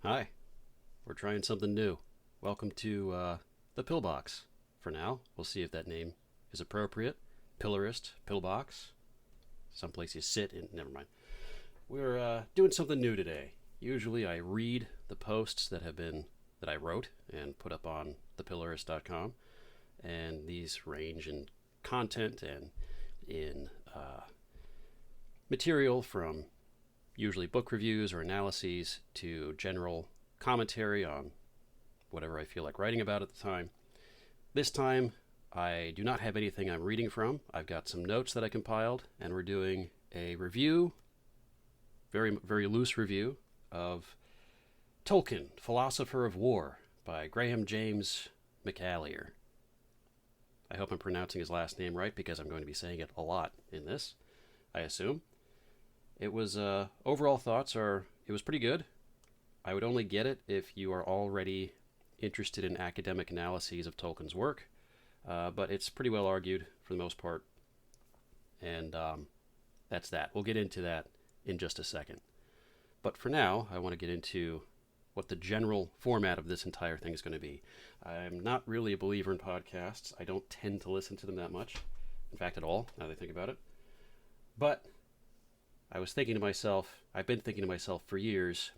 Hi, we're trying something new. Welcome to the Pillbox. For now, we'll see if that name is appropriate. Pillarist, Pillbox. Someplace you sit in. Never mind. We're doing something new today. Usually, I read the posts that I wrote and put up on thepillarist.com, and these range in content and in material from usually book reviews or analyses to general commentary on whatever I feel like writing about at the time. This time, I do not have anything I'm reading from. I've got some notes that I compiled, and we're doing a review, very, very loose review, of Tolkien, Philosopher of War by Graham James McAleer. I hope I'm pronouncing his last name right because I'm going to be saying it a lot in this, I assume. It was, overall thoughts are, it was pretty good. I would only get it if you are already interested in academic analyses of Tolkien's work, but it's pretty well argued for the most part, and that's that. We'll get into that in just a second. But for now, I want to get into what the general format of this entire thing is going to be. I'm not really a believer in podcasts. I don't tend to listen to them that much, in fact, at all, now that I think about it. But I've been thinking to myself for years,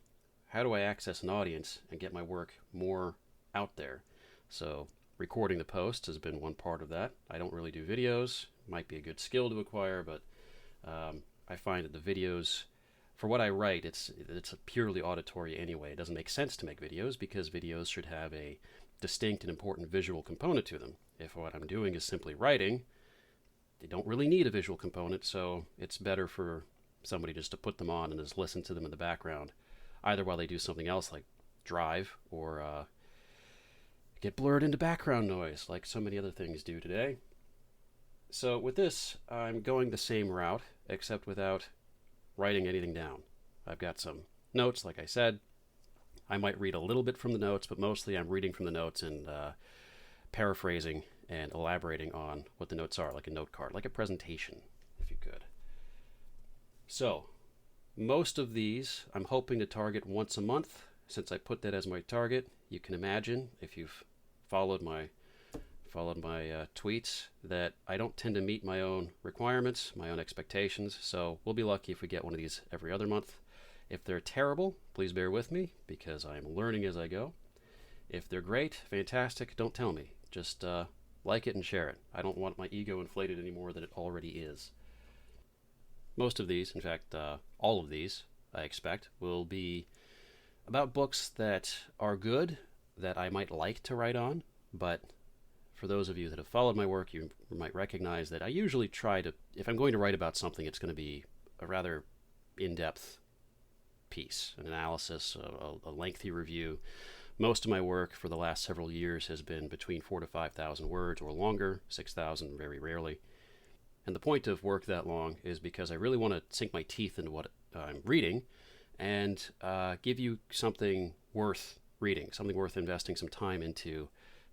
how do I access an audience and get my work more out there? So recording the posts has been one part of that. I don't really do videos. Might be a good skill to acquire, but I find that the videos, for what I write, it's purely auditory anyway. It doesn't make sense to make videos because videos should have a distinct and important visual component to them. If what I'm doing is simply writing, they don't really need a visual component, so it's better for somebody just to put them on and just listen to them in the background, either while they do something else like drive or get blurred into background noise like so many other things do today. So with this, I'm going the same route, except without writing anything down. I've got some notes, like I said. I might read a little bit from the notes, but mostly I'm reading from the notes and paraphrasing and elaborating on what the notes are, like a note card, like a presentation, if you could. So, most of these I'm hoping to target once a month. Since I put that as my target, you can imagine, if you've followed my tweets, that I don't tend to meet my own requirements, my own expectations, so we'll be lucky if we get one of these every other month. If they're terrible, please bear with me, because I'm learning as I go. If they're great, fantastic, don't tell me. Just like it and share it. I don't want my ego inflated any more than it already is. Most of these, in fact, all of these, I expect, will be about books that are good, that I might like to write on, but for those of you that have followed my work, you might recognize that I usually try to, if I'm going to write about something, it's going to be a rather in-depth piece, an analysis, a lengthy review. Most of my work for the last several years has been between 4,000 to 5,000 words or longer, 6,000 very rarely. And the point of work that long is because I really want to sink my teeth into what I'm reading and give you something worth reading, something worth investing some time into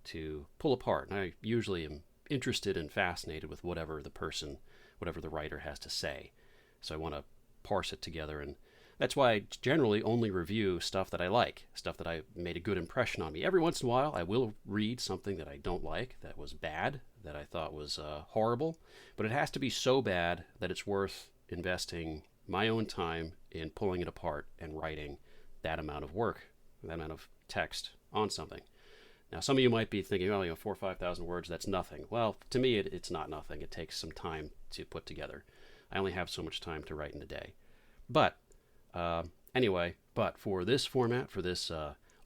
to pull apart. And I usually am interested and fascinated with whatever the writer has to say. So I want to parse it together, and that's why I generally only review stuff that I like, stuff that I made a good impression on me. Every once in a while, I will read something that I don't like, that was bad, that I thought was horrible, but it has to be so bad that it's worth investing my own time in pulling it apart and writing that amount of work, that amount of text on something. Now, some of you might be thinking, 4,000 or 5,000 words, that's nothing. Well, to me, it's not nothing. It takes some time to put together. I only have so much time to write in a day. But anyway, for this format, for this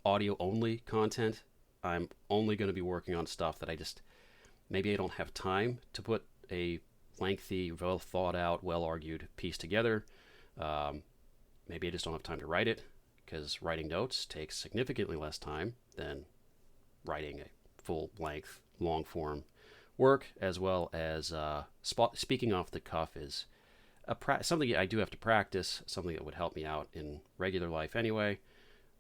audio-only content, I'm only going to be working on stuff that maybe I don't have time to put a lengthy, well thought out, well argued piece together. Maybe I just don't have time to write it, because writing notes takes significantly less time than writing a full length, long form work, as well as speaking off the cuff is something I do have to practice, something that would help me out in regular life anyway.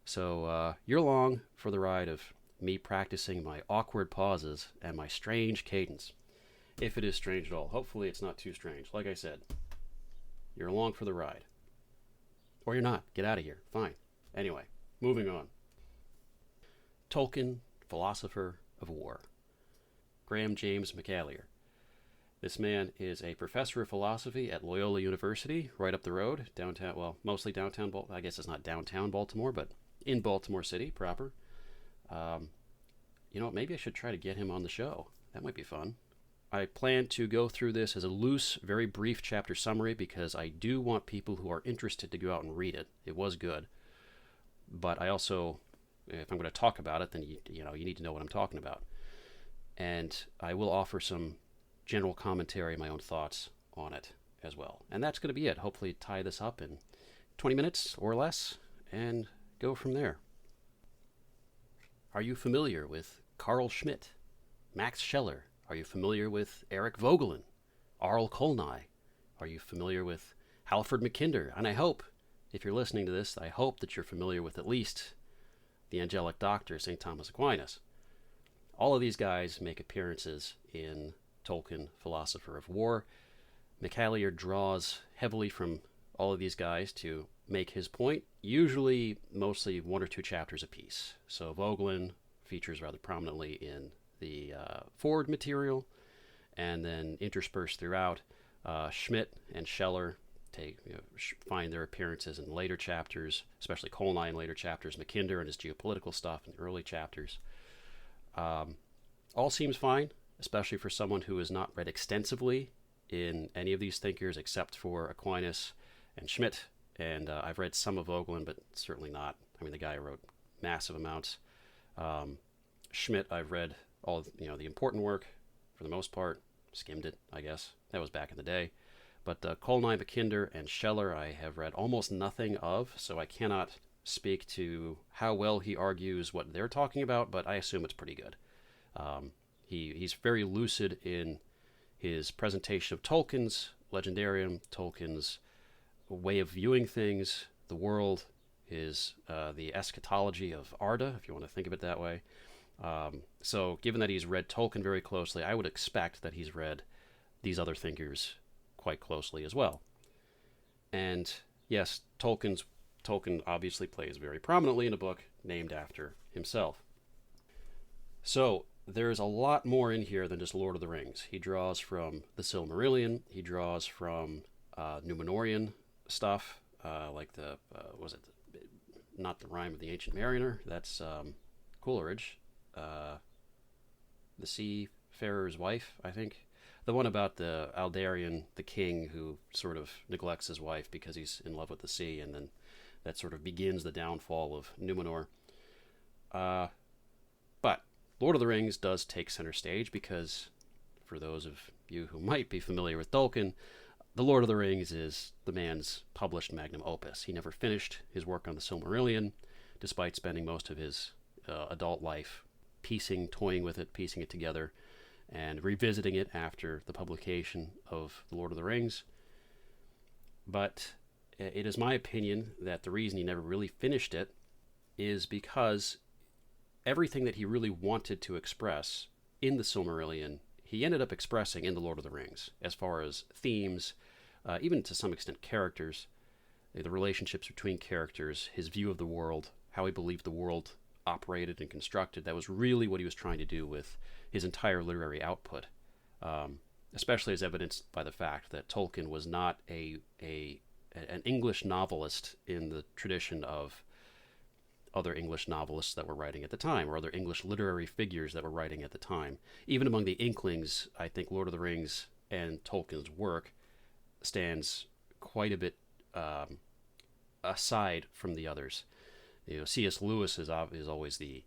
So you're along for the ride of me practicing my awkward pauses and my strange cadence. If it is strange at all. Hopefully it's not too strange. Like I said, you're along for the ride. Or you're not. Get out of here. Fine. Anyway, Moving on. Tolkien, Philosopher of War. Graham James McAleer. This man is a professor of philosophy at Loyola University, right up the road, downtown, well, mostly downtown, I guess it's not downtown Baltimore, but in Baltimore City proper. Maybe I should try to get him on the show. That might be fun. I plan to go through this as a loose, very brief chapter summary because I do want people who are interested to go out and read it. It was good. But I also, if I'm going to talk about it, then you need to know what I'm talking about. And I will offer some general commentary, my own thoughts on it as well. And that's going to be it. Hopefully tie this up in 20 minutes or less and go from there. Are you familiar with Carl Schmitt, Max Scheler? Are you familiar with Eric Vogelin, Arl Kolnai? Are you familiar with Halford Mackinder? And I hope, if you're listening to this, I hope that you're familiar with at least the angelic doctor, St. Thomas Aquinas. All of these guys make appearances in Tolkien, Philosopher of War. McAleer draws heavily from all of these guys to make his point, usually mostly 1 or 2 chapters apiece. So Vogelin features rather prominently in the forward material, and then interspersed throughout, Schmitt and Scheler find their appearances in later chapters, especially Kolnai in later chapters, Mackinder and his geopolitical stuff in the early chapters. All seems fine, especially for someone who has not read extensively in any of these thinkers except for Aquinas and Schmitt. And I've read some of Vogelin, but certainly not. I mean, the guy wrote massive amounts. Schmitt, I've read all the important work for the most part. Skimmed it, I guess. That was back in the day. But Kolnai, Mackinder, and Scheler I have read almost nothing of, so I cannot speak to how well he argues what they're talking about, but I assume it's pretty good. He's very lucid in his presentation of Tolkien's legendarium, Tolkien's way of viewing things, the world, the eschatology of Arda, if you want to think of it that way. So given that he's read Tolkien very closely, I would expect that he's read these other thinkers quite closely as well. And yes, Tolkien obviously plays very prominently in a book named after himself. So there's a lot more in here than just Lord of the Rings. He draws from the Silmarillion. He draws from Númenórean stuff, like not the Rime of the Ancient Mariner. That's Coleridge. The Seafarer's Wife, I think. The one about the Aldarion, the king, who sort of neglects his wife because he's in love with the sea, and then that sort of begins the downfall of Númenor. But Lord of the Rings does take center stage because, for those of you who might be familiar with Tolkien, the Lord of the Rings is the man's published magnum opus. He never finished his work on the Silmarillion, despite spending most of his adult life toying with it, piecing it together, and revisiting it after the publication of The Lord of the Rings. But it is my opinion that the reason he never really finished it is because everything that he really wanted to express in the Silmarillion, he ended up expressing in The Lord of the Rings, as far as themes, even to some extent characters, the relationships between characters, his view of the world, how he believed the world operated and constructed. That was really what he was trying to do with his entire literary output, especially as evidenced by the fact that Tolkien was not an English novelist in the tradition of other English novelists that were writing at the time, or other English literary figures that were writing at the time. Even among the Inklings, I think Lord of the Rings and Tolkien's work stands quite a bit aside from the others. C.S. Lewis is always the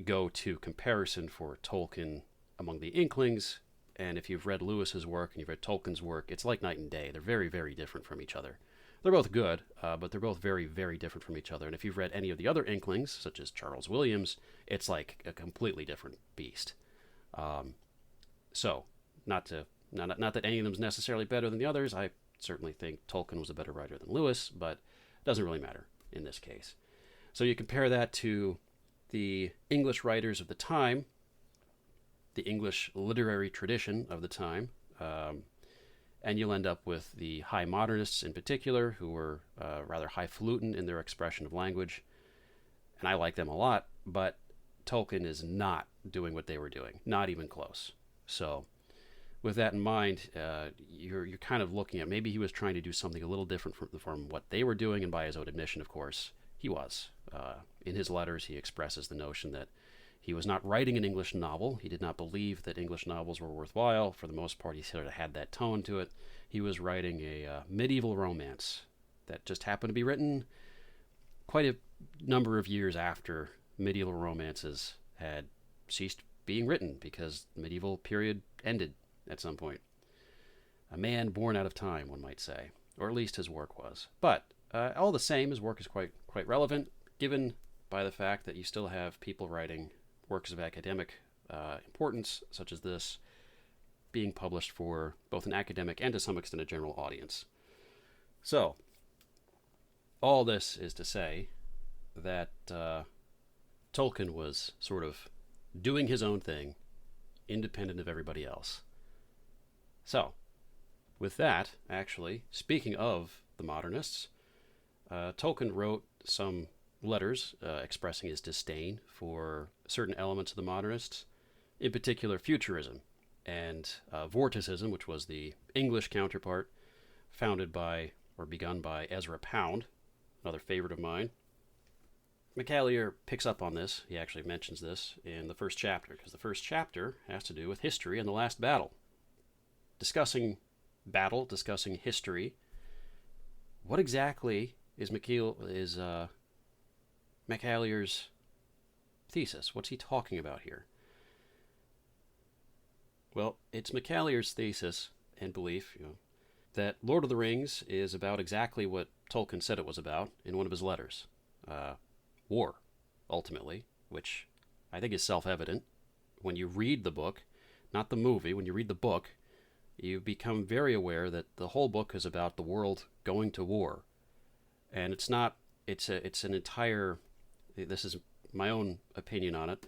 go-to comparison for Tolkien among the Inklings, and if you've read Lewis's work and you've read Tolkien's work, it's like night and day. They're very, very different from each other. They're both good, but they're both very, very different from each other. And if you've read any of the other Inklings, such as Charles Williams, it's like a completely different beast. So, not that any of them is necessarily better than the others. I certainly think Tolkien was a better writer than Lewis, but it doesn't really matter in this case. So you compare that to the English writers of the time, the English literary tradition of the time, and you'll end up with the high modernists in particular, who were rather highfalutin in their expression of language. and I like them a lot, but Tolkien is not doing what they were doing, not even close. So, with that in mind, you're kind of looking at maybe he was trying to do something a little different from what they were doing, and by his own admission, of course, he was. In his letters, he expresses the notion that he was not writing an English novel. He did not believe that English novels were worthwhile. For the most part, he sort of had that tone to it. He was writing a medieval romance that just happened to be written quite a number of years after medieval romances had ceased being written because the medieval period ended at some point. A man born out of time, one might say, or at least his work was. But all the same, his work is quite relevant, given by the fact that you still have people writing works of academic importance, such as this, being published for both an academic and to some extent a general audience. So, all this is to say that Tolkien was sort of doing his own thing, independent of everybody else. So, with that, actually, speaking of the modernists, Tolkien wrote some letters expressing his disdain for certain elements of the modernists, in particular futurism and vorticism, which was the English counterpart founded by or begun by Ezra Pound, another favorite of mine. McAleer picks up on this. He actually mentions this in the first chapter, because the first chapter has to do with history and the last battle. Discussing battle, discussing history. What exactly is McAleer's thesis? What's he talking about here? Well, it's McAleer's thesis and belief, that Lord of the Rings is about exactly what Tolkien said it was about in one of his letters. War, ultimately, which I think is self-evident. When you read the book, not the movie, when you read the book, you become very aware that the whole book is about the world going to war. And it's not, it's an entire, this is my own opinion on it,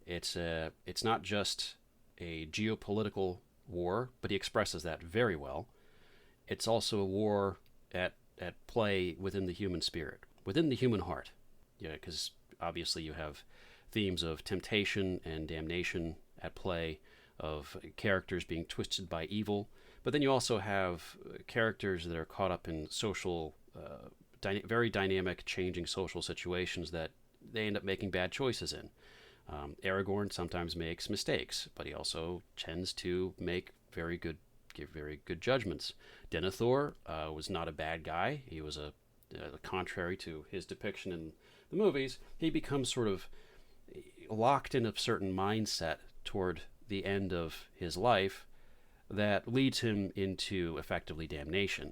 it's not just a geopolitical war, but he expresses that very well. It's also a war at play within the human spirit, within the human heart. Yeah, because obviously you have themes of temptation and damnation at play, of characters being twisted by evil, but then you also have characters that are caught up in social, very dynamic, changing social situations that they end up making bad choices in. Aragorn sometimes makes mistakes, but he also tends to make give very good judgments. Denethor was not a bad guy. He was contrary to his depiction in the movies, he becomes sort of locked in a certain mindset toward the end of his life that leads him into effectively damnation.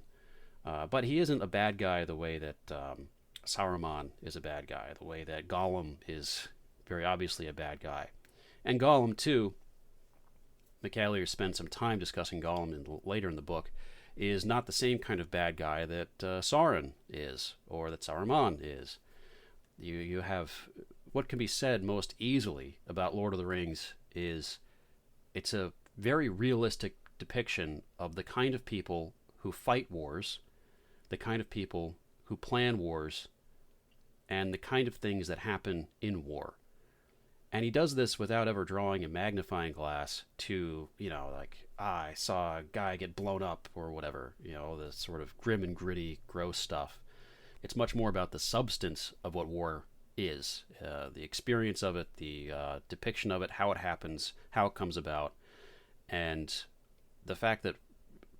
But he isn't a bad guy the way that Saruman is a bad guy, the way that Gollum is very obviously a bad guy. And Gollum, too, McAleer spends some time discussing Gollum later in the book, is not the same kind of bad guy that Sauron is, or that Saruman is. You have what can be said most easily about Lord of the Rings is it's a very realistic depiction of the kind of people who fight wars, the kind of people who plan wars, and the kind of things that happen in war. And he does this without ever drawing a magnifying glass to, I saw a guy get blown up or whatever, the sort of grim and gritty, gross stuff. It's much more about the substance of what war is, the experience of it, the depiction of it, how it happens, how it comes about, and the fact that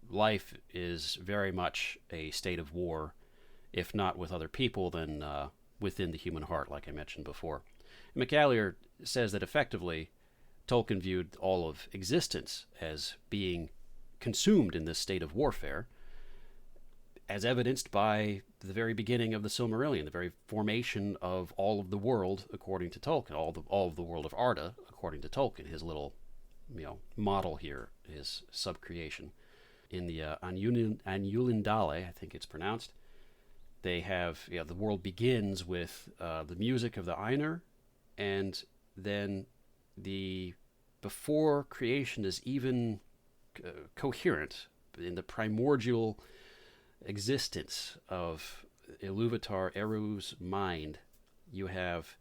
life is very much a state of war, if not with other people, then within the human heart, like I mentioned before. McAleer says that effectively Tolkien viewed all of existence as being consumed in this state of warfare, as evidenced by the very beginning of the Silmarillion, the very formation of all of the world according to Tolkien, all of the world of Arda according to Tolkien, his little model here, his subcreation. In the Anulindale, I think it's pronounced, they have the world begins with the music of the Ainur, and then before creation is even coherent, in the primordial existence of Ilúvatar Eru's mind, you have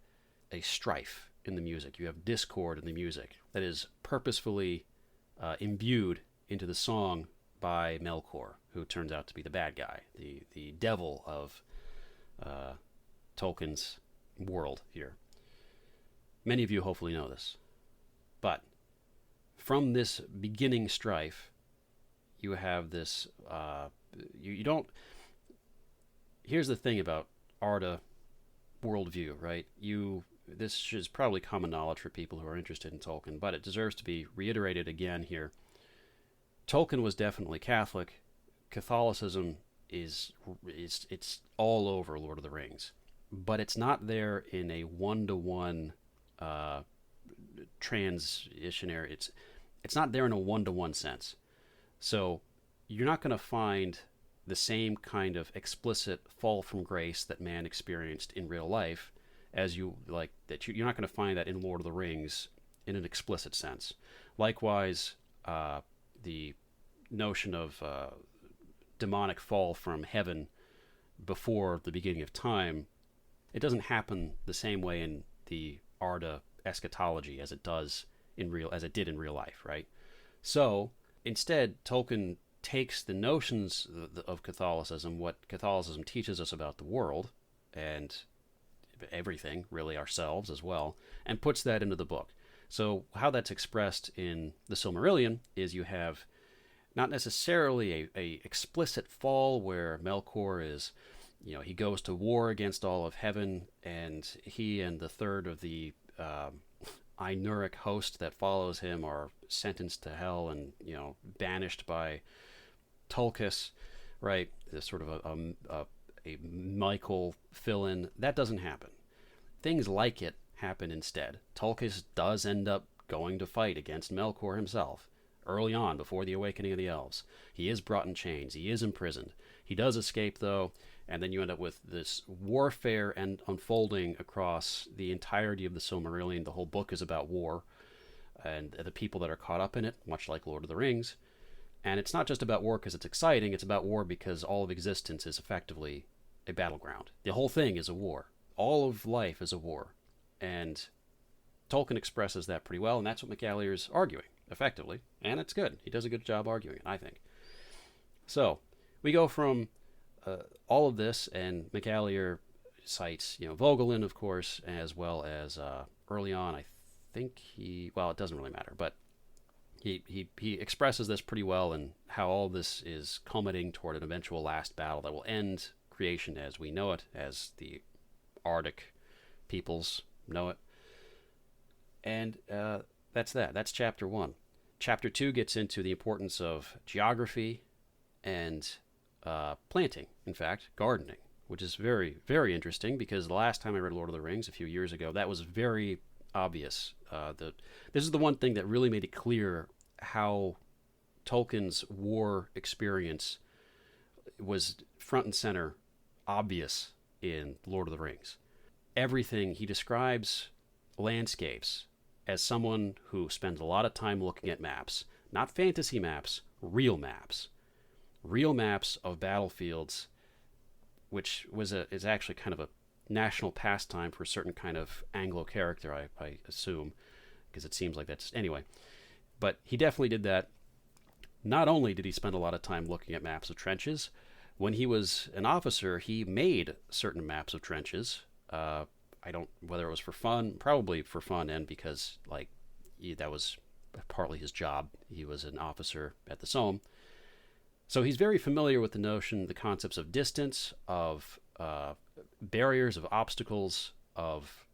a strife in the music. You have discord in the music that is purposefully imbued into the song by Melkor, who turns out to be the bad guy, the devil of Tolkien's world here. Many of you hopefully know this. But from this beginning strife, you have this, you don't, here's the thing about Arda worldview, right? This is probably common knowledge for people who are interested in Tolkien, but it deserves to be reiterated again here. Tolkien was definitely Catholic. Catholicism it's all over Lord of the Rings, but it's not there in a one-to-one transitionary. It's not there in a one-to-one sense. So you're not going to find the same kind of explicit fall from grace that man experienced in real life as you're not going to find that in Lord of the Rings in an explicit sense. Likewise, the notion of demonic fall from heaven before the beginning of time, it doesn't happen the same way in the Arda eschatology as it did in real life, right? So instead, Tolkien takes the notions of Catholicism, what Catholicism teaches us about the world, and everything, really ourselves as well, and puts that into the book. So how that's expressed in the Silmarillion is you have not necessarily a explicit fall where Melkor is, he goes to war against all of heaven, and he and the third of the Ainuric host that follows him are sentenced to hell and, banished by Tulkas, right? This sort of a Michael fill-in. That doesn't happen. Things like it happen instead. Tulkas does end up going to fight against Melkor himself early on, before the awakening of the elves. He is brought in chains. He is imprisoned. He does escape, though, and then you end up with this warfare and unfolding across the entirety of the Silmarillion. The whole book is about war and the people that are caught up in it, much like Lord of the Rings. And it's not just about war because it's exciting. It's about war because all of existence is effectively a battleground. The whole thing is a war. All of life is a war. And Tolkien expresses that pretty well, and that's what McAleer's arguing, effectively. And it's good. He does a good job arguing it, I think. So we go from all of this, and McAleer cites, Vogelin, of course, as well as early on, I think it doesn't really matter, but he expresses this pretty well, and how all this is culminating toward an eventual last battle that will end creation as we know it, as the Arctic peoples know it. And that's that. That's chapter 1. Chapter 2 gets into the importance of geography and planting, in fact, gardening, which is very, very interesting, because the last time I read Lord of the Rings a few years ago, that was very obvious. This is the one thing that really made it clear how Tolkien's war experience was front and center, obvious in Lord of the Rings. Everything, he describes landscapes as someone who spends a lot of time looking at maps, not fantasy maps, real maps of battlefields, which is actually kind of a national pastime for a certain kind of Anglo character, I assume, because it seems like that's anyway. But he definitely did that. Not only did he spend a lot of time looking at maps of trenches, when he was an officer, he made certain maps of trenches. I don't, whether it was for fun, probably for fun, and because that was partly his job. He was an officer at the Somme. So he's very familiar with the concepts of distance, of barriers, of obstacles, of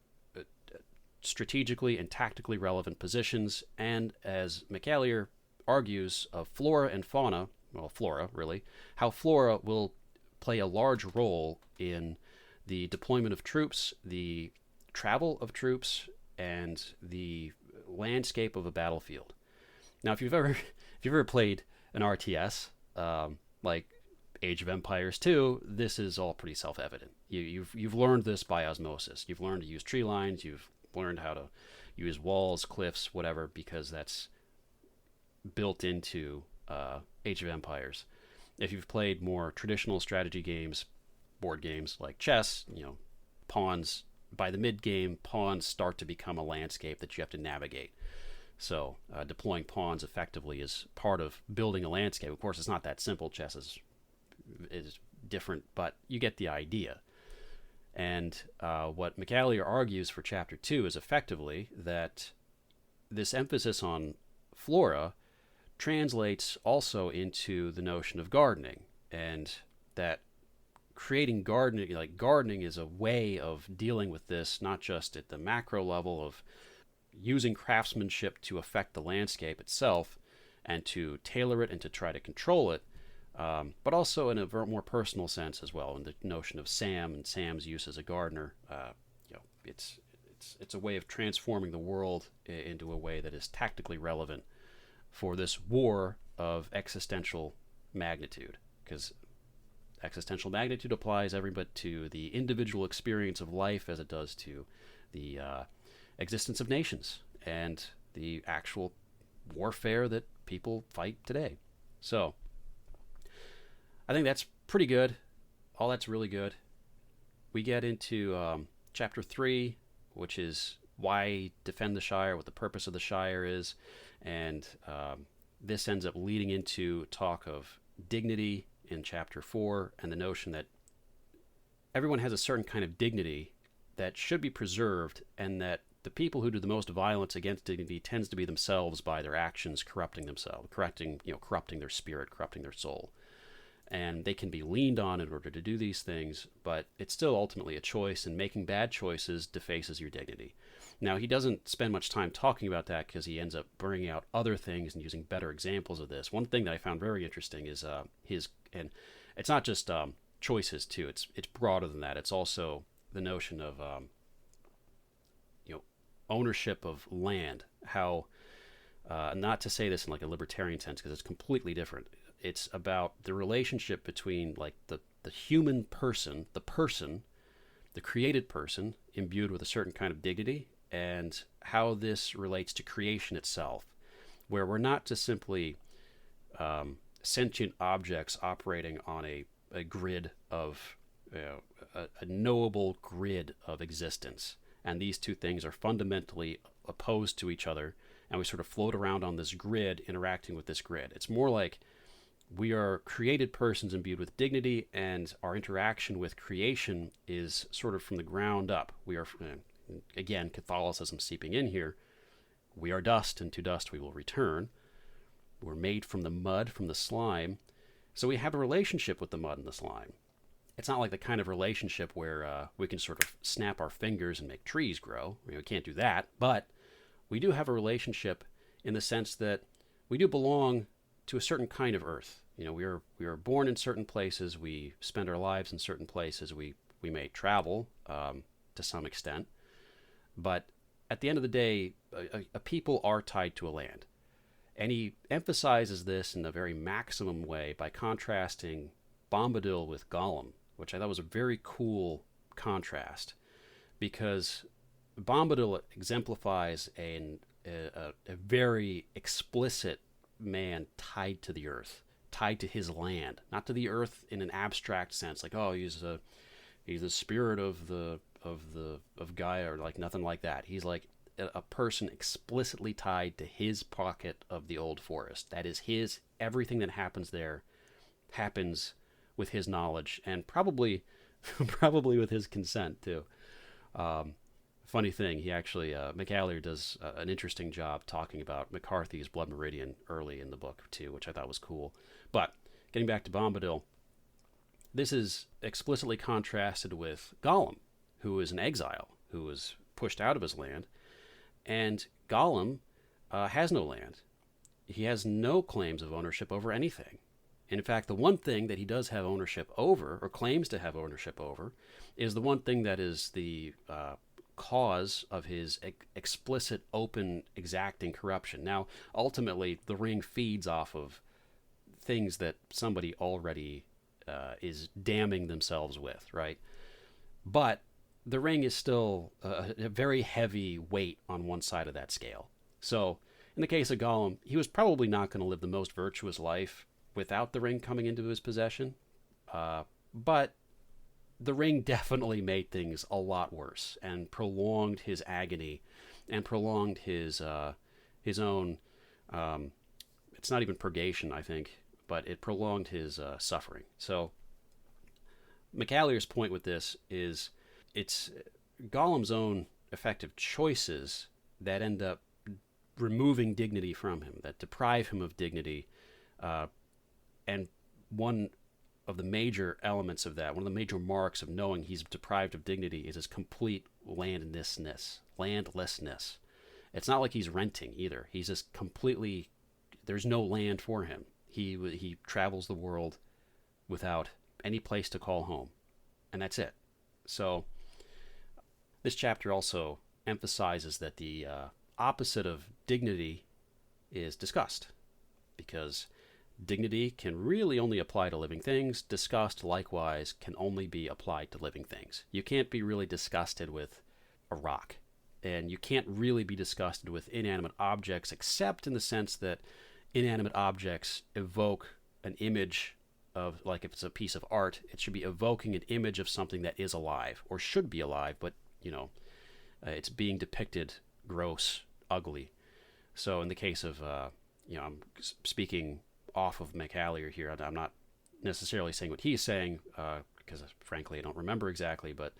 strategically and tactically relevant positions, and, as McAleer argues, of flora and fauna, well, flora, really, how flora will play a large role in the deployment of troops, the travel of troops, and the landscape of a battlefield. Now, if you've ever played an RTS, like Age of Empires 2, this is all pretty self-evident. You've learned this by osmosis. You've learned to use tree lines. You've learned how to use walls, cliffs, whatever, because that's built into Age of Empires. If you've played more traditional strategy games, board games like chess, pawns by the mid-game, pawns start to become a landscape that you have to navigate. So deploying pawns effectively is part of building a landscape. Of course, it's not that simple. Chess is different, but you get the idea. And what McAleer argues for Chapter 2 is effectively that this emphasis on flora translates also into the notion of gardening, and that creating gardening, like gardening, is a way of dealing with this, not just at the macro level of using craftsmanship to affect the landscape itself and to tailor it and to try to control it, but also in a more personal sense as well, in the notion of Sam and Sam's use as a gardener. It's a way of transforming the world into a way that is tactically relevant for this war of existential magnitude, because existential magnitude applies every bit to the individual experience of life as it does to the existence of nations and the actual warfare that people fight today. So I think that's pretty good. All that's really good. We get into Chapter 3, which is why defend the Shire, what the purpose of the Shire is, and this ends up leading into talk of dignity in Chapter 4, and the notion that everyone has a certain kind of dignity that should be preserved, and that the people who do the most violence against dignity tends to be themselves by their actions corrupting themselves, corrupting their spirit, corrupting their soul. And they can be leaned on in order to do these things, but it's still ultimately a choice, and making bad choices defaces your dignity. Now, he doesn't spend much time talking about that because he ends up bringing out other things and using better examples of this. One thing that I found very interesting is and it's not just choices too. It's broader than that. It's also the notion of ownership of land. How not to say this in like a libertarian sense, because it's completely different. It's about the relationship between like the human person, the created person imbued with a certain kind of dignity, and how this relates to creation itself, where we're not just simply sentient objects operating on a grid of, a knowable grid of existence. And these two things are fundamentally opposed to each other, and we sort of float around on this grid, interacting with this grid. It's more like we are created persons imbued with dignity, and our interaction with creation is sort of from the ground up. We are, again, Catholicism seeping in here. We are dust, and to dust we will return. We're made from the mud, from the slime. So we have a relationship with the mud and the slime. It's not like the kind of relationship where we can sort of snap our fingers and make trees grow. We can't do that. But we do have a relationship in the sense that we do belong to a certain kind of earth. We are born in certain places. We spend our lives in certain places. We may travel to some extent. But at the end of the day, a people are tied to a land. And he emphasizes this in a very maximum way by contrasting Bombadil with Gollum, which I thought was a very cool contrast, because Bombadil exemplifies a very explicit man tied to the earth, tied to his land, not to the earth in an abstract sense, like, oh, he's the spirit of Gaia, or like nothing like that. He's like a person explicitly tied to his pocket of the old forest. That is his. Everything that happens there happens with his knowledge, and probably with his consent too. Funny thing, he actually McAleer does an interesting job talking about McCarthy's Blood Meridian early in the book too, which I thought was cool. But getting back to Bombadil, this is explicitly contrasted with Gollum, who is an exile, who was pushed out of his land. And Gollum has no land. He has no claims of ownership over anything. And in fact, the one thing that he does have ownership over, or claims to have ownership over, is the one thing that is the cause of his explicit, open, exacting corruption. Now, ultimately, the ring feeds off of things that somebody already is damning themselves with, right? But the ring is still a very heavy weight on one side of that scale. So, in the case of Gollum, he was probably not going to live the most virtuous life without the ring coming into his possession. But the ring definitely made things a lot worse and prolonged his agony and prolonged his own. It's not even purgation, I think, but it prolonged his suffering. So McAleer's point with this is it's Gollum's own effective choices that end up removing dignity from him, that deprive him of dignity. And one of the major elements of that, one of the major marks of knowing he's deprived of dignity, is his complete landlessness. It's not like he's renting either. He's just completely, there's no land for him. He travels the world without any place to call home, and that's it. So this chapter also emphasizes that the opposite of dignity is disgust, because dignity can really only apply to living things. Disgust, likewise, can only be applied to living things. You can't be really disgusted with a rock, and you can't really be disgusted with inanimate objects, except in the sense that inanimate objects evoke an image of, like if it's a piece of art, it should be evoking an image of something that is alive, or should be alive, but, it's being depicted gross, ugly. So in the case of, I'm speaking off of McAleer here. I'm not necessarily saying what he's saying, because frankly I don't remember exactly, but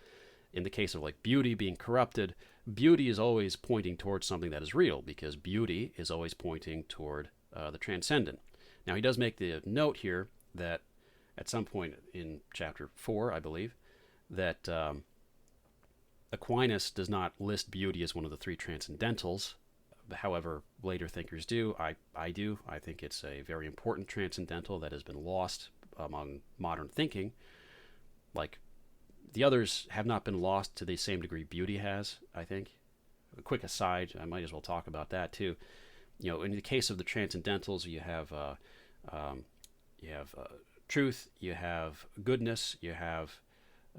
in the case of like beauty being corrupted, beauty is always pointing towards something that is real, because beauty is always pointing toward the transcendent. Now he does make the note here that at some point in chapter 4, I believe, that Aquinas does not list beauty as one of the three transcendentals. However, later thinkers do. I do. I think it's a very important transcendental that has been lost among modern thinking. Like, the others have not been lost to the same degree beauty has, I think. A quick aside, I might as well talk about that too. In the case of the transcendentals, you have truth, you have goodness, you have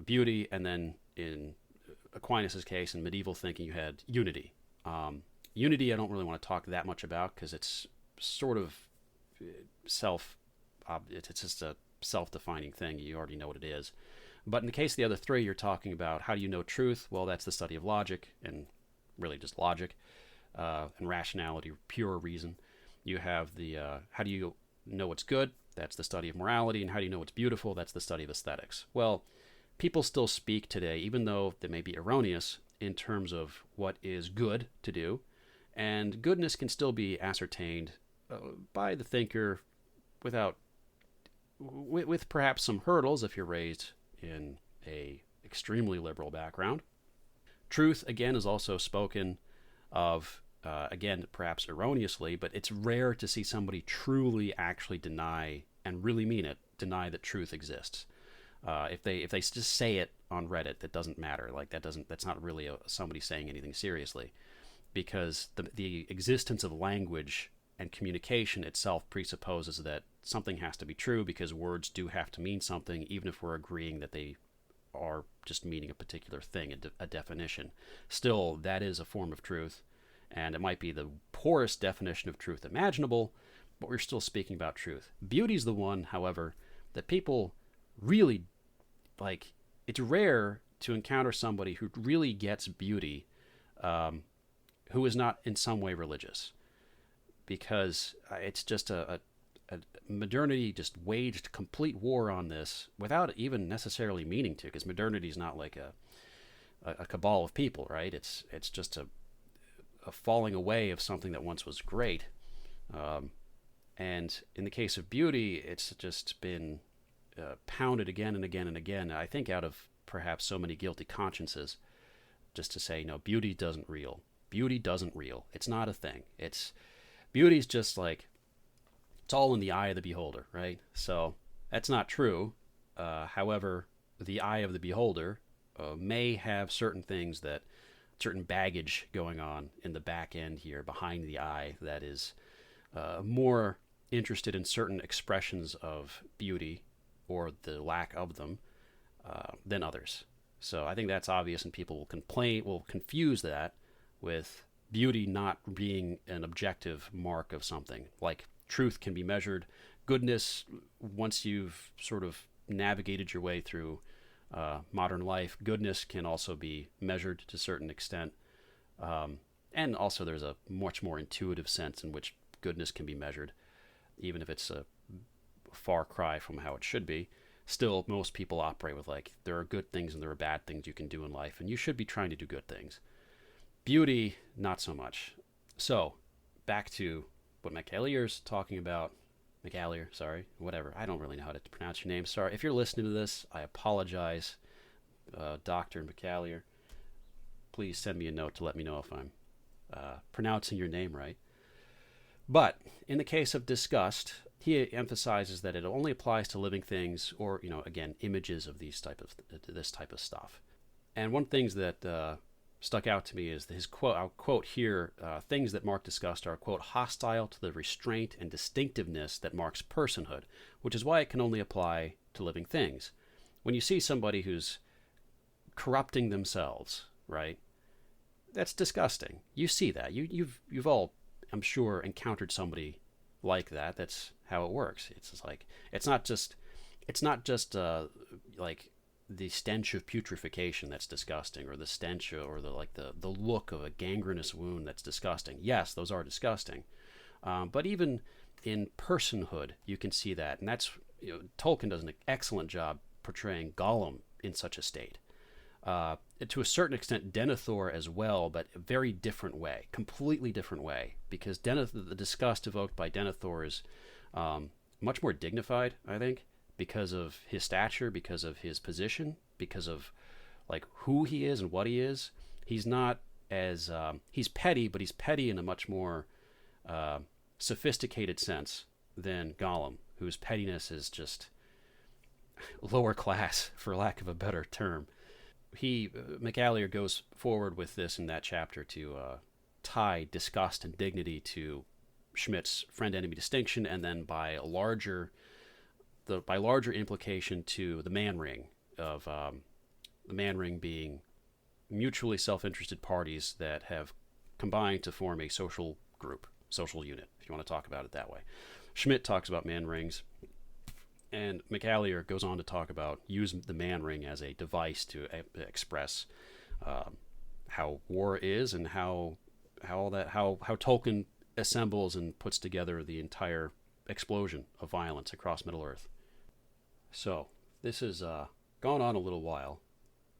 beauty, and then in Aquinas' case, in medieval thinking, you had unity. Unity I don't really want to talk that much about, because it's sort of it's just a self-defining thing. You already know what it is. But in the case of the other three, you're talking about how do you know truth? Well, that's the study of logic, and really just logic, and rationality, pure reason. You have the how do you know what's good? That's the study of morality. And how do you know what's beautiful? That's the study of aesthetics. Well, people still speak today, even though they may be erroneous, in terms of what is good to do. And goodness can still be ascertained by the thinker with perhaps some hurdles if you're raised in a extremely liberal background. Truth, again, is also spoken of, again, perhaps erroneously, but it's rare to see somebody truly actually deny, and really mean it, deny that truth exists. If they just say it on Reddit, that doesn't matter. Like that's not really somebody saying anything seriously, because the existence of language and communication itself presupposes that something has to be true, because words do have to mean something, even if we're agreeing that they are just meaning a particular thing, a definition. Still, that is a form of truth, and it might be the poorest definition of truth imaginable, but we're still speaking about truth. Beauty's the one, however, that people really like. It's rare to encounter somebody who really gets beauty, who is not in some way religious, because it's just a modernity just waged complete war on this without even necessarily meaning to, because modernity is not like a cabal of people, right? It's just a falling away of something that once was great. And in the case of beauty, it's just been pounded again and again and again, I think out of perhaps so many guilty consciences, just to say, no, beauty doesn't real. Beauty doesn't real. It's not a thing. Beauty's just like, it's all in the eye of the beholder, right? So that's not true. However, the eye of the beholder may have certain things, certain baggage going on in the back end here behind the eye, that is more interested in certain expressions of beauty or the lack of them than others. So I think that's obvious, and people will confuse that with beauty not being an objective mark of something. Like truth can be measured. Goodness, once you've sort of navigated your way through modern life. Goodness can also be measured to a certain extent. And also there's a much more intuitive sense in which goodness can be measured, even if it's a far cry from how it should be. Still, most people operate with like, there are good things and there are bad things you can do in life, and you should be trying to do good things. Beauty, not so much. So, back to what McAleer's talking about. McAleer, sorry, whatever. I don't really know how to pronounce your name. Sorry. If you're listening to this, I apologize, Dr. McAleer. Please send me a note to let me know if I'm pronouncing your name right. But in the case of disgust, he emphasizes that it only applies to living things, or, again, images of this type of stuff. And one thing that stuck out to me is his quote. I'll quote here: "Things that mark disgust are, quote, hostile to the restraint and distinctiveness that marks personhood, which is why it can only apply to living things." When you see somebody who's corrupting themselves, right? That's disgusting. You see that. You've all, I'm sure, encountered somebody like that. That's how it works. It's just like, it's not just like the stench of putrefaction that's disgusting, or the stench, or the look of a gangrenous wound that's disgusting. Yes, those are disgusting. But even in personhood, you can see that, and that's, Tolkien does an excellent job portraying Gollum in such a state. To a certain extent, Denethor as well, but a very different way, completely different way, because the disgust evoked by Denethor is much more dignified, I think, because of his stature, because of his position, because of like who he is and what he is. He's not as he's petty, but he's petty in a much more sophisticated sense than Gollum, whose pettiness is just lower class, for lack of a better term. McAleer goes forward with this in that chapter to tie disgust and dignity to Schmidt's friend-enemy distinction, and then by larger implication to the man ring, of the man ring being mutually self-interested parties that have combined to form a social group, social unit, if you want to talk about it that way. Schmidt talks about man rings, and McAleer goes on to talk about use the man ring as a device to express how war is, and how Tolkien assembles and puts together the entire explosion of violence across Middle Earth. So this has gone on a little while,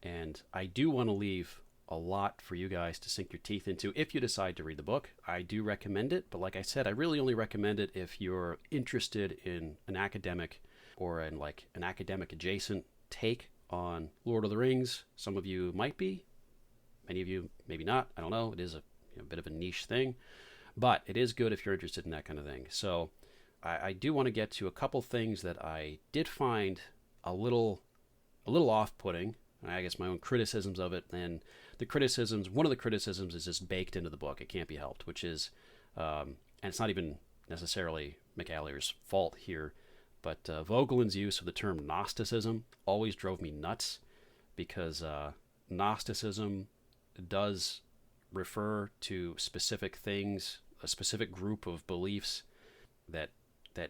and I do want to leave a lot for you guys to sink your teeth into if you decide to read the book. I do recommend it, but like I said, I really only recommend it if you're interested in an academic, or in like an academic adjacent take on Lord of the Rings. Some of you might be, many of you maybe not. I don't know. It is a bit of a niche thing, but it is good if you're interested in that kind of thing. So I do want to get to a couple things that I did find a little off-putting. I guess my own criticisms of it, and one of the criticisms is just baked into the book. It can't be helped, which is, and it's not even necessarily McAleer's fault here, but Vogelin's use of the term Gnosticism always drove me nuts, because Gnosticism does refer to specific things, a specific group of beliefs that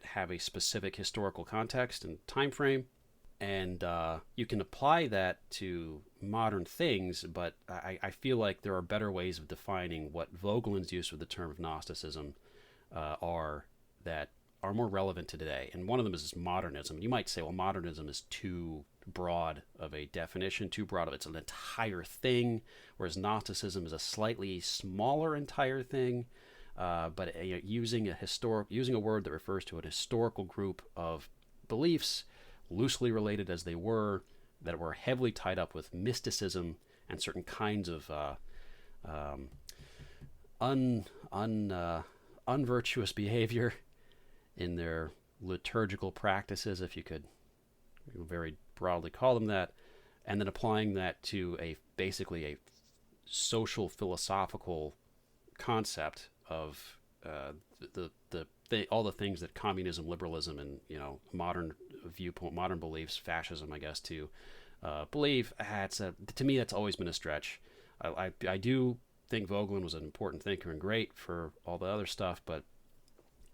have a specific historical context and time frame. And you can apply that to modern things, but I feel like there are better ways of defining what Vogelin's use of the term of Gnosticism are, that are more relevant to today. And one of them is modernism. You might say, well, modernism is too broad of a definition, too broad of it's an entire thing, whereas Gnosticism is a slightly smaller entire thing. But using a word that refers to a historical group of beliefs, loosely related as they were, that were heavily tied up with mysticism and certain kinds of unvirtuous behavior in their liturgical practices, if you could very broadly call them that, and then applying that to basically a social philosophical concept of all the things that communism, liberalism, and modern viewpoint, modern beliefs, fascism, I guess, to believe. To me, that's always been a stretch. I do think Vogelin was an important thinker and great for all the other stuff, but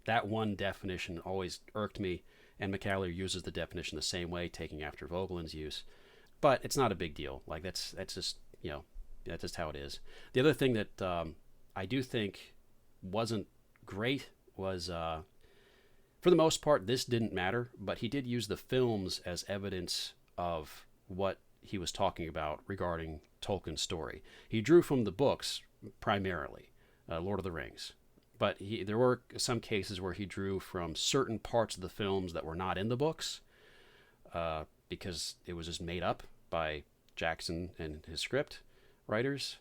that one definition always irked me, and McAleer uses the definition the same way, taking after Vogelin's use. but it's not a big deal. Like that's just that's just how it is. The other thing that I do think wasn't great was, for the most part, this didn't matter, but he did use the films as evidence of what he was talking about regarding Tolkien's story. He drew from the books primarily, Lord of the Rings, but there were some cases where he drew from certain parts of the films that were not in the books, because it was just made up by Jackson and his script writers.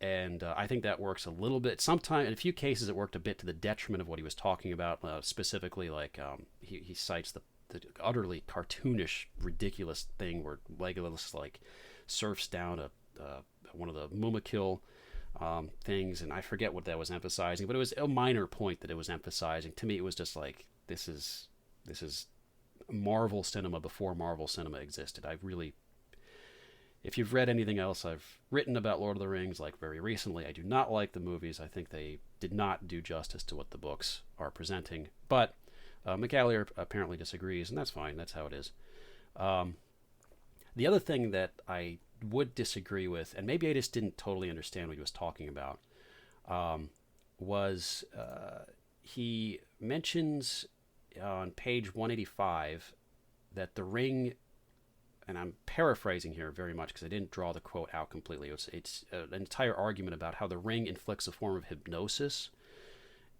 And I think that works a little bit. Sometimes, in a few cases, it worked a bit to the detriment of what he was talking about. Specifically, like he cites the utterly cartoonish, ridiculous thing where Legolas like surfs down one of the Mumakil things, and I forget what that was emphasizing, but it was a minor point that it was emphasizing. To me, it was just like, this is Marvel cinema before Marvel cinema existed. If you've read anything else I've written about Lord of the Rings, like very recently, I do not like the movies. I think they did not do justice to what the books are presenting. But McAleer apparently disagrees, and that's fine. That's how it is. The other thing that I would disagree with, and maybe I just didn't totally understand what he was talking about, was he mentions on page 185 that the ring, and I'm paraphrasing here very much because I didn't draw the quote out completely. It's an entire argument about how the ring inflicts a form of hypnosis,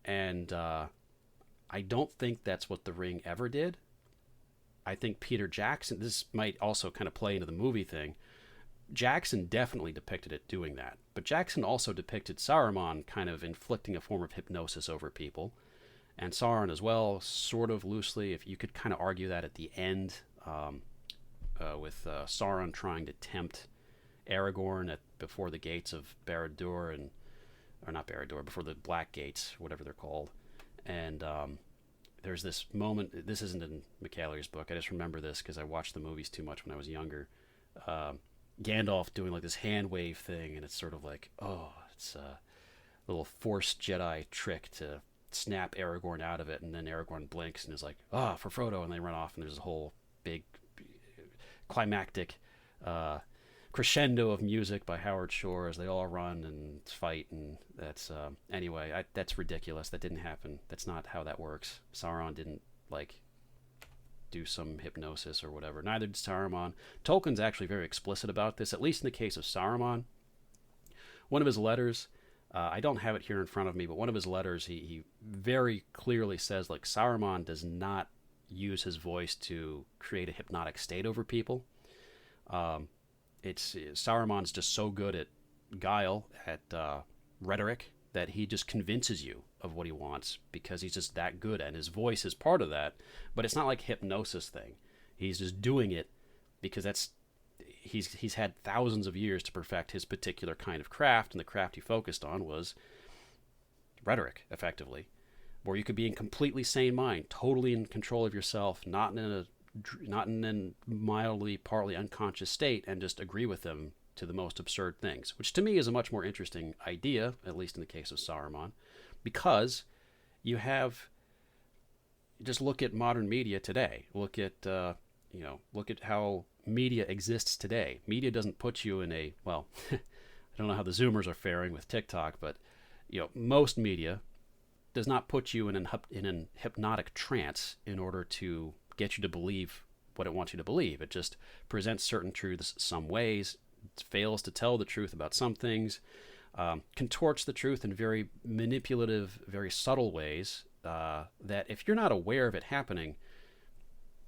and I don't think that's what the ring ever did. I think Peter Jackson, this might also kind of play into the movie thing, Jackson definitely depicted it doing that, but Jackson also depicted Saruman kind of inflicting a form of hypnosis over people, and Sauron as well, sort of loosely, if you could kind of argue that at the end, with Sauron trying to tempt Aragorn before the gates of Barad-dûr, or not Barad-dûr, before the Black Gates, whatever they're called. And there's this moment, this isn't in McAleer's book, I just remember this because I watched the movies too much when I was younger. Gandalf doing like this hand wave thing, and it's sort of like, it's a little forced Jedi trick to snap Aragorn out of it, and then Aragorn blinks and is like, for Frodo, and they run off, and there's a whole big climactic crescendo of music by Howard Shore as they all run and fight, and that's anyway, that's ridiculous. That didn't happen. That's not how that works. Sauron didn't like do some hypnosis or whatever. Neither did Saruman. Tolkien's actually very explicit about this, at least in the case of Saruman. One of his letters, I don't have it here in front of me, but one of his letters, he very clearly says, like, Saruman does not use his voice to create a hypnotic state over people. Saruman's just so good at guile, at rhetoric, that he just convinces you of what he wants because he's just that good, and his voice is part of that. But it's not like hypnosis thing. He's just doing it because he's had thousands of years to perfect his particular kind of craft, and the craft he focused on was rhetoric, effectively, where you could be in completely sane mind, totally in control of yourself, not in a mildly, partly unconscious state, and just agree with them to the most absurd things, which to me is a much more interesting idea, at least in the case of Saruman, because you have, just look at modern media today. Look at how media exists today. Media doesn't put you in a, well, I don't know how the Zoomers are faring with TikTok, but most media does not put you in an hypnotic trance in order to get you to believe what it wants you to believe. It just presents certain truths some ways, fails to tell the truth about some things, contorts the truth in very manipulative, very subtle ways, that if you're not aware of it happening,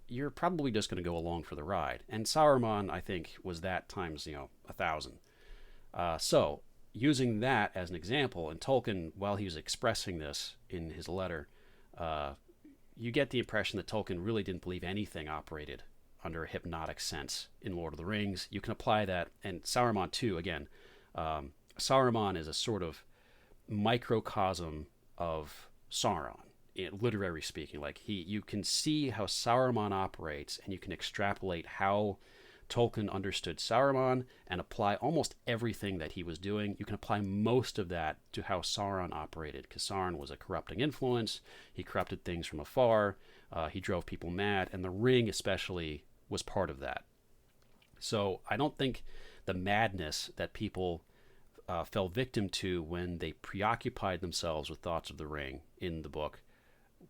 you're probably just going to go along for the ride. And Saruman, I think, was that times 1,000. So using that as an example, and Tolkien, while he was expressing this in his letter, you get the impression that Tolkien really didn't believe anything operated under a hypnotic sense in Lord of the Rings. You can apply that, and Saruman too, again. Saruman is a sort of microcosm of Sauron, literary speaking. Like you can see how Saruman operates, and you can extrapolate how Tolkien understood Saruman and apply almost everything that he was doing. You can apply most of that to how Sauron operated, because Sauron was a corrupting influence. He corrupted things from afar. He drove people mad, and the ring especially was part of that. So I don't think the madness that people fell victim to when they preoccupied themselves with thoughts of the ring in the book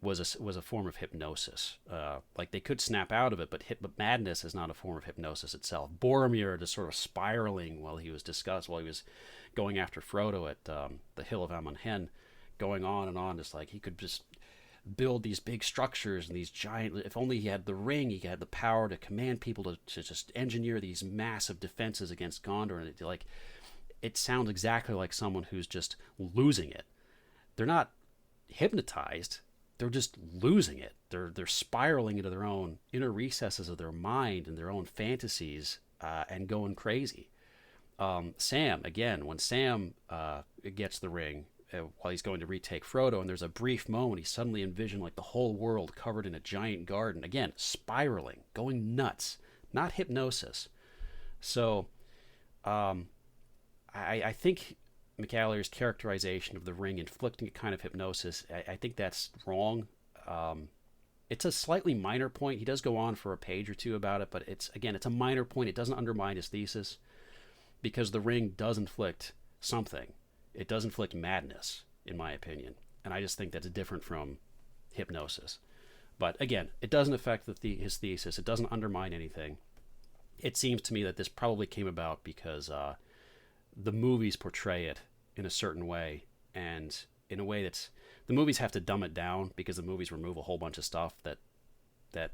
was a form of hypnosis. Like they could snap out of it, but madness is not a form of hypnosis itself. Boromir just sort of spiraling while he was going after Frodo at the Hill of Amon Hen, going on and on, just like he could just build these big structures and these giant. If only he had the ring, he had the power to command people to just engineer these massive defenses against Gondor. And it sounds exactly like someone who's just losing it. They're not hypnotized. They're just losing it. They're spiraling into their own inner recesses of their mind and their own fantasies and going crazy. Sam, again, when Sam gets the ring while he's going to retake Frodo, and there's a brief moment, he suddenly envisioned like the whole world covered in a giant garden. Again, spiraling, going nuts, not hypnosis. So I think McAleer's characterization of the ring inflicting a kind of hypnosis, I think that's wrong. It's a slightly minor point. He does go on for a page or two about it, but it's a minor point. It doesn't undermine his thesis because the ring does inflict something. It does inflict madness, in my opinion. And I just think that's different from hypnosis. But again, it doesn't affect his thesis. It doesn't undermine anything. It seems to me that this probably came about because the movies portray it in a certain way, and in a way that's the movies have to dumb it down because the movies remove a whole bunch of stuff that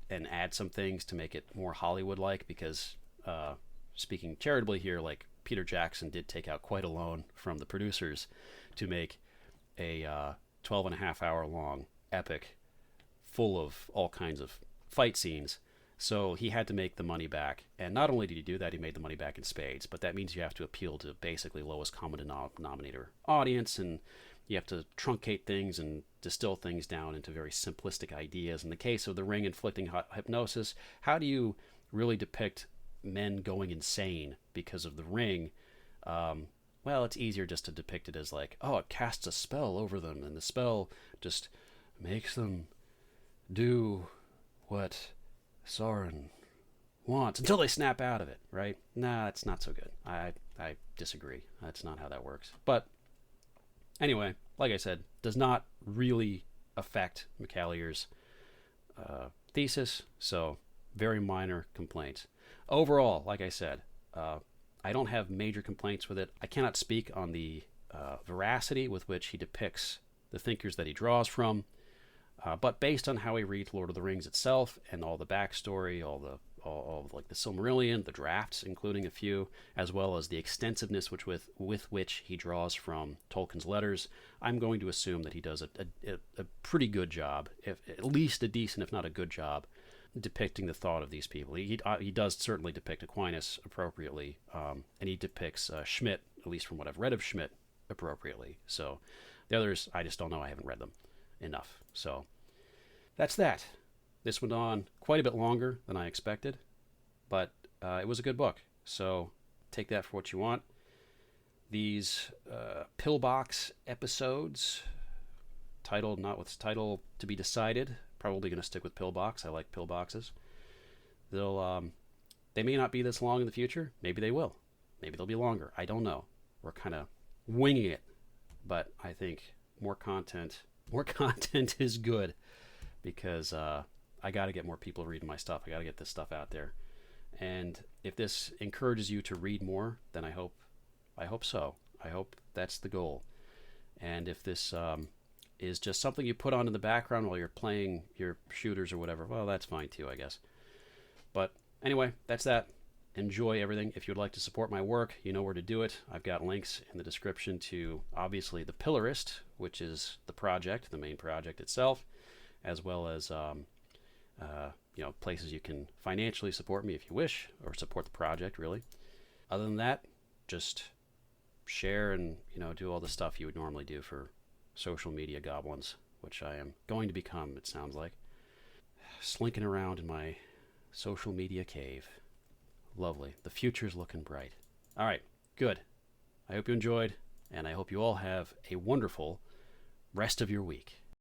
and add some things to make it more Hollywood-like. Because speaking charitably here, like Peter Jackson did take out quite a loan from the producers to make a 12.5 hour long epic full of all kinds of fight scenes. So he had to make the money back. And not only did he do that, he made the money back in spades. But that means you have to appeal to basically lowest common denominator audience, and you have to truncate things and distill things down into very simplistic ideas. In the case of the ring inflicting hypnosis, how do you really depict men going insane because of the ring? Well, it's easier just to depict it as like, oh, it casts a spell over them, and the spell just makes them do what Sauron wants until they snap out of it, right? Nah, that's not so good. I disagree. That's not how that works. But anyway, like I said, does not really affect McAleer's thesis, so very minor complaints. Overall, like I said, I don't have major complaints with it. I cannot speak on the veracity with which he depicts the thinkers that he draws from. But based on how he reads Lord of the Rings itself and all the backstory, all like the Silmarillion, the drafts, including a few, as well as the extensiveness with which he draws from Tolkien's letters, I'm going to assume that he does a pretty good job, at least a decent, if not a good job, depicting the thought of these people. He does certainly depict Aquinas appropriately, and he depicts Schmidt, at least from what I've read of Schmidt, appropriately. So the others, I just don't know. I haven't read them enough. So that's that. This went on quite a bit longer than I expected, but it was a good book. So take that for what you want. These Pillbox episodes, titled to be decided, probably going to stick with Pillbox. I like Pillboxes. They may not be this long in the future. Maybe they will. Maybe they'll be longer. I don't know. We're kind of winging it, but I think more content is good, because I got to get more people reading my stuff. I got to get this stuff out there. And if this encourages you to read more, then I hope so. I hope that's the goal. And if this is just something you put on in the background while you're playing your shooters or whatever, well, that's fine too, I guess. But anyway, that's that. Enjoy everything. If you'd like to support my work, you know where to do it. I've got links in the description to, obviously, The Pillarist, which is the project, the main project itself, as well as places you can financially support me if you wish, or support the project, really. Other than that, just share and do all the stuff you would normally do for social media goblins, which I am going to become, it sounds like. Slinking around in my social media cave. Lovely. The future's looking bright. All right, good. I hope you enjoyed, and I hope you all have a wonderful rest of your week.